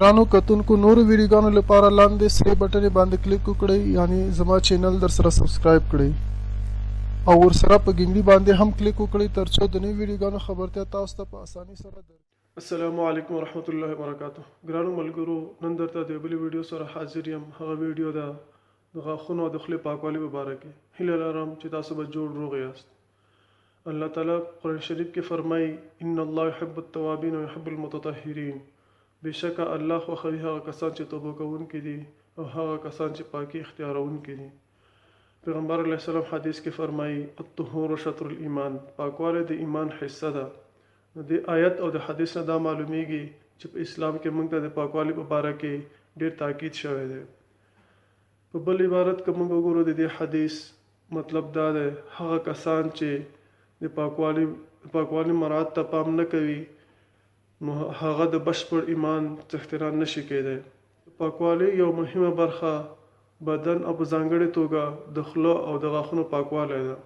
ګرانو کتونکو نورو ویډیوګانو لپاره لاندې سرې بټنې باندې کلیک وکړئ، یعنی زما چینل در سره سبسکرایب کړئ او ورسره په ګنګړي باندې هم کلیک وکړئ ترڅو د نوي ویډیوګانو خبرتیا تاسو ته په اسانۍ سره درکړي. السلام علیکم ورحمت الله وبرکاتہ. ګرانو ملګرو، نن درته د بلې ویډیو سره حاضر یم. هغه ویډیو ده د غاښونو او د خولې پاکوالي په باره کې. هیله لرم چې تاسو به جوړ روغ یاست. الله تعالی قرآن شریف کې فرمایي ان الله يحب التوابین ويحب المتطهرین. بشکه الله خوښوي هغه کسان چې توبه کوونکي دي او هغه کسان چې پاکي اختیاروونکي دي. پیغمبر علیه السلام حدیث کې فرمایي الطهور شطر الایمان، پاکوالی د ایمان حصه ده. د آیت او د حدیث نه دا معلومیږي چې په اسلام کې موږ ته د پاکوالي په باره کې ډیر تاکید شوی دی. په بل عبارت که موږ وګورو د دې حدیث مطلب دا دی هغه کسان چې د پاکوالي مراعات ته پام نه کوي نو هغه د بشپړ ایمان څښتنان نشي کېدی. پاکوالی یو مهمه برخه بدن او په ځانګړې توګه د خوله او د غاښونو پاکوالی ده.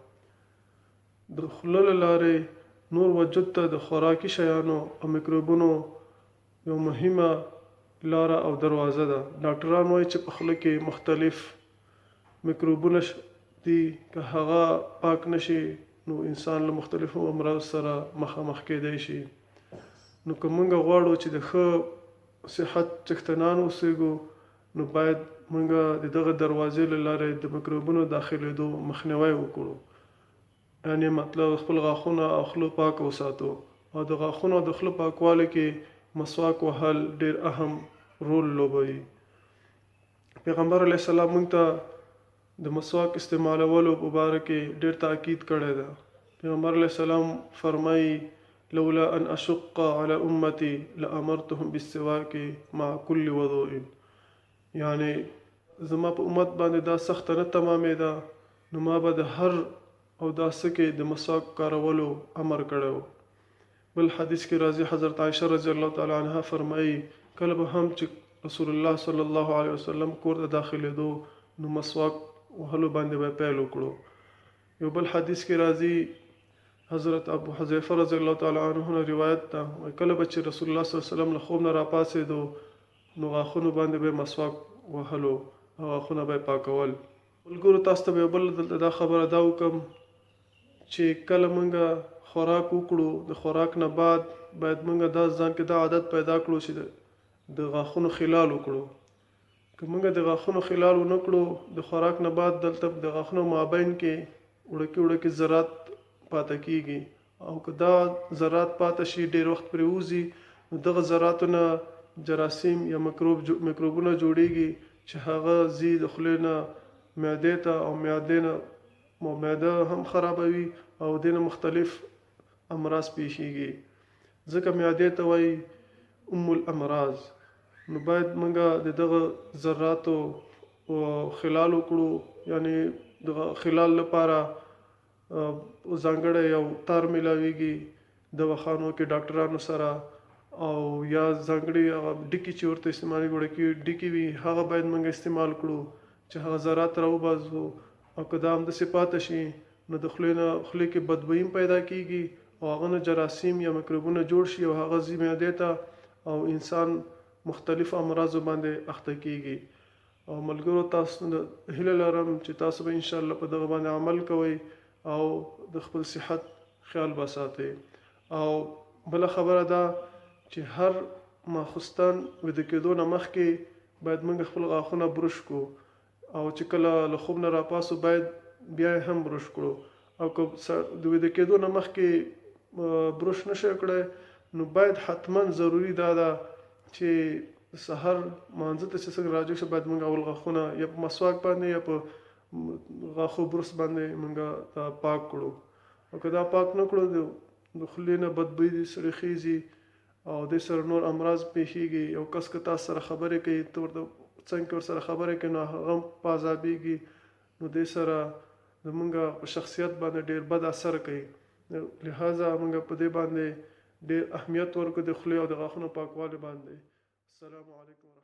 د خوله له لارې نور وجود ته د خوراکي شیانو او میکروبونو یو مهمه لاره او دروازه ده. ډاکټران وایي چې په خوله کې مختلف میکروبونه دي، که هغه پاک نشي نو انسان له مختلفو امراض سره مخامخ کېدی شي. نو که موږ غواړو چې د ښه صحت څښتنان اوسېږو نو باید موږ د دغه دروازې له لارې د میکروبونو داخلېدو مخنیوی وکړو، یعنې مطلب خپل غاښونه او خوله پاک وساتو. او د غاښونو او د خوله پاکوالي کې مسواک وهل ډېر اهم رول لوبوي. پیغمبر علیه السلام موږ ته د مسواک استعمالولو په باره کې ډېر تاکید کړی ده. پیغمبر علیه السلام فرمایي لولا ان اشق على امتي لامرتهم بالسواك مع كل وضوء، یعنی زما په امت باندې دا سخت نه تمامېده نو ما به د هر اوداسه کې د مسواک کارولو امر کړی. بل حدیث کې راځي حضرت عایشه رضی الله تعالی عنها فرمایي کله به هم چې رسول الله صلی الله علیه وسلم کور ته داخلېدو نو مسواک وهلو باندې به پیل وکړو. یو بل حدیث کې راځي حضرت ابو حذیفه رضی الله تعالی عنه روایت ده کله به چې رسول الله صلی الله علیه وسلم له خوب نه راپاڅېدو نو غاښونو باندې به مسواک وهلو او غاښونه به پاکول. ملګرو، تاسو ته به بل دلته دا خبره دا وکړم چې کله موږ خوراک وکړو د خوراک نه بعد باید موږ دا ځان کې دا عادت پیدا کړو چې د غاښونو خلال وکړو. که موږ د غاښونو خلال ونه کړو د خوراک نه بعد دلته د غاښونو مابین کې وړکې ذرات پاتې کیږي او که دا ذرات پاتې شي ډېر وخت پرې وځي نو دغه ذراتو نه جراثیم یا میکروبونه جوړیږي چې هغه ځي د خولې نه معدې ته او معده هم خرابوي او دې نه مختلف امراض پیښیږي. ځکه معدې ته وایي ام الامراض. نو باید موږ د دغه ذراتو خلال وکړو، یعنی د خلال لپاره ځانګړی یو تار میلاویږي دواخانو کې ډاکټرانو سره او یا ځانګړي هغه ډکي چې ورته استعمالېږي وړکي ډکي وي هغه باید موږ استعمال کړو چې هغه ذرات راوباسو. او که دا همداسې پاتې شي نو د خولې کې بدبویي پیدا کیږي او هغه نه جراثیم یا میکروبونه جوړ شي او هغه ځي معدې ته او انسان مختلف امراضو باندې اخته کیږي. او ملګرو، تاسو هیله لرم چې تاسو به انشاءالله په دغه باندې عمل کوئ او د خپل صحت خیال به ساتئ. او بله خبره ده چې هر ماخوستن ویده کېدو نه مخکې باید موږ خپل غاښونه برش کړو او چې کله له خوب نه راپاسو باید بیا هم برش کړو. او که د ویده کېدو نه مخکې برش نشئ کړی نو باید حتما ضروري دا ده چې سحر مانځه ته چې څنګه راجع شو باید موږ اول غاښونه یا په مسواک باندې یا په غاښو برس باندې موږ پاک کړو. او که دا پاک نه کړو د خولې نه بدبویي دي سړي خیزي او دې سره نور امراض پیښیږي. یو کس که تاسو سره خبرې کوي ته ورته څنګه کې ورسره خبرې کوي نو هغه هم په عذابېږي نو دې سره زموږ په شخصیت باندې ډېر بد اثر کوي. لہذا موږ په دې باندې ډېر اهمیت ورکړو د خولې او د غاښونو پاکوالي باندې. السلام علیکم.